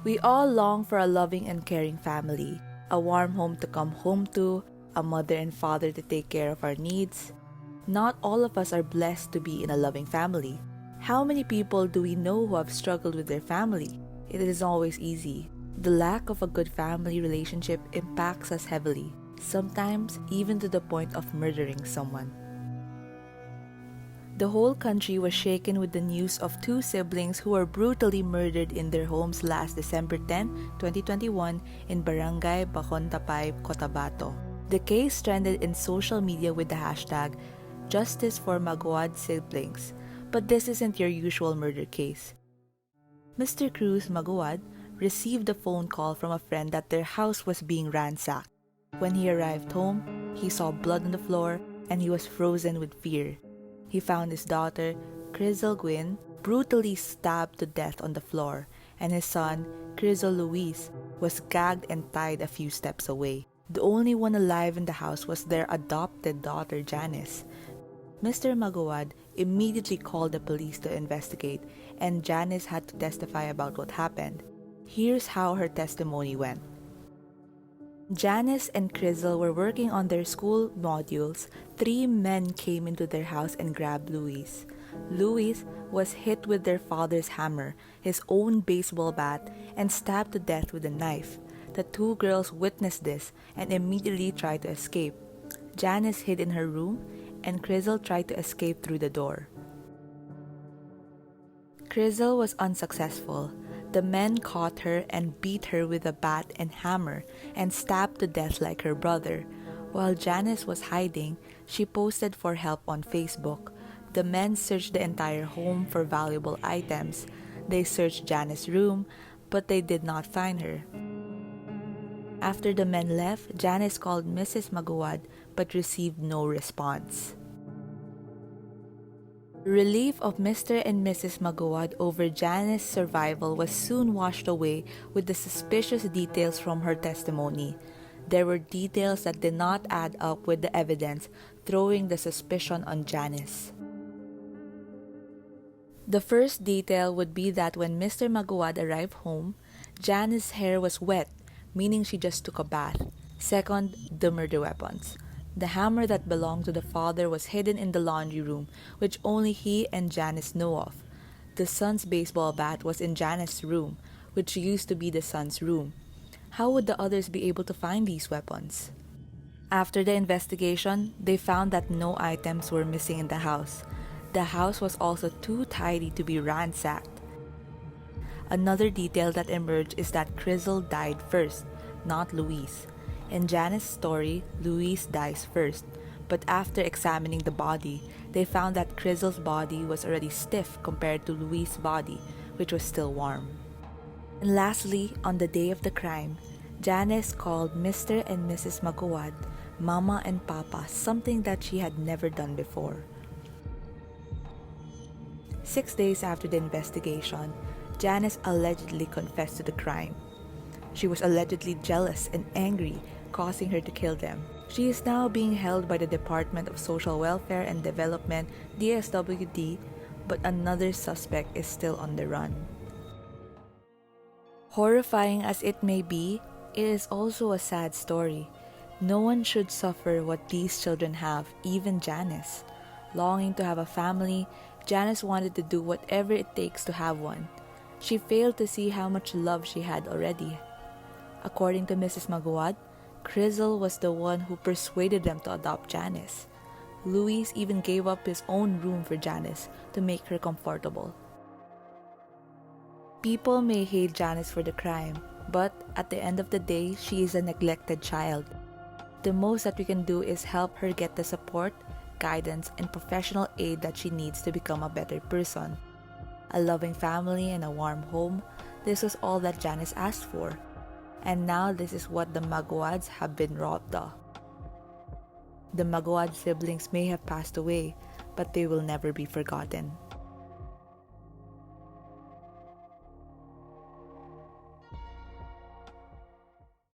We all long for a loving and caring family, a warm home to come home to, a mother and father to take care of our needs. Not all of us are blessed to be in a loving family. How many people do we know who have struggled with their family? It isn't always easy. The lack of a good family relationship impacts us heavily, sometimes even to the point of murdering someone. The whole country was shaken with the news of two siblings who were brutally murdered in their homes last December 10, 2021 in Barangay Bacontapay, Cotabato. The case trended in social media with the hashtag Justice for Maguad Siblings, but this isn't your usual murder case. Mr. Cruz Maguad received a phone call from a friend that their house was being ransacked. When he arrived home, he saw blood on the floor and he was frozen with fear. He found his daughter, Crizel Gwyn, brutally stabbed to death on the floor, and his son, Crizel Luis, was gagged and tied a few steps away. The only one alive in the house was their adopted daughter, Janice. Mr. Maguad immediately called the police to investigate, and Janice had to testify about what happened. Here's how her testimony went. Janice and Crizel were working on their school modules. 3 men came into their house and grabbed Luis. Luis was hit with their father's hammer, his own baseball bat, and stabbed to death with a knife. The 2 girls witnessed this and immediately tried to escape. Janice hid in her room, and Crizel tried to escape through the door. Crizel was unsuccessful. The men caught her and beat her with a bat and hammer and stabbed to death like her brother. While Janice was hiding, she posted for help on Facebook. The men searched the entire home for valuable items. They searched Janice's room, but they did not find her. After the men left, Janice called Mrs. Maguad but received no response. Relief of Mr. and Mrs. Maguad over Janice's survival was soon washed away with the suspicious details from her testimony. There were details that did not add up with the evidence, throwing the suspicion on Janice. The first detail would be that when Mr. Maguad arrived home, Janice's hair was wet, meaning she just took a bath. Second, the murder weapons. The hammer that belonged to the father was hidden in the laundry room, which only he and Janice know of. The son's baseball bat was in Janice's room, which used to be the son's room. How would the others be able to find these weapons? After the investigation, they found that no items were missing in the house. The house was also too tidy to be ransacked. Another detail that emerged is that Crizel died first, not Luis. In Janice's story, Luis dies first, but after examining the body, they found that Crizel's body was already stiff compared to Luis' body, which was still warm. And lastly, on the day of the crime, Janice called Mr. and Mrs. Maguad Mama and Papa, something that she had never done before. 6 days after the investigation, Janice allegedly confessed to the crime. She was allegedly jealous and angry, causing her to kill them. She is now being held by the Department of Social Welfare and Development, DSWD, but another suspect is still on the run. Horrifying as it may be, it is also a sad story. No one should suffer what these children have, even Janice. Longing to have a family, Janice wanted to do whatever it takes to have one. She failed to see how much love she had already. According to Mrs. Maguad, Crizel was the one who persuaded them to adopt Janice. Luis even gave up his own room for Janice to make her comfortable. People may hate Janice for the crime, but at the end of the day, she is a neglected child. The most that we can do is help her get the support, guidance, and professional aid that she needs to become a better person. A loving family and a warm home, this was all that Janice asked for. And now this is what the Maguads have been robbed of. The Maguad siblings may have passed away, but they will never be forgotten.